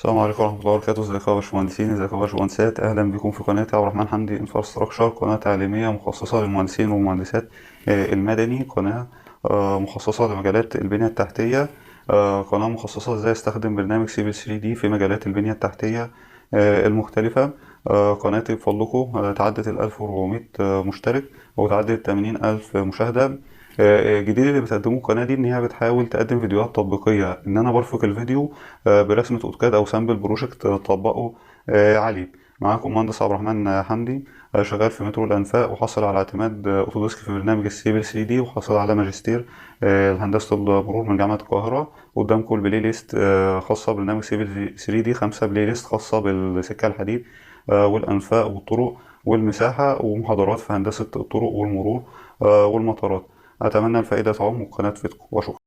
السلام عليكم ورحمة الله وبركاته. ازيكم يا باشمهندسين، ازيكم يا باشمهندسات، اهلا بكم في قناتي عبد الرحمن حمدي انفراستراكشر، قناة تعليمية مخصصة للمهندسين والمهندسات. المدني، قناة مخصصة لمجالات البنية التحتية. قناة مخصصة ازاي استخدم برنامج سيفل 3 دي في مجالات البنية التحتية المختلفة. قناتي بفضلكم تعدت 1400 مشترك وتعدت 80,000 مشاهدة. الجديد اللي بتقدمه القناة دي إن هي بتحاول تقدم فيديوهات تطبيقية، إن أنا برفق الفيديو برسمة أوتوكاد أو سامبل بروجكت تطبقه عليه. معاكم مهندس عبد الرحمن حمدي، شغال في مترو الأنفاق، وحصل على اعتماد أوتوديسك في برنامج السيفل 3 دي، وحصل على ماجستير هندسة المرور من جامعة القاهرة. قدامكم البلاي ليست خاصة ببرنامج سيفل 3 دي، 5 بلاي ليست خاصة بالسكة الحديد والأنفاق والطرق والمساحة، ومحاضرات في هندسة الطرق والمرور والمطارات. أتمنى الفائدة تعم وقناة فتكم، وشكرا.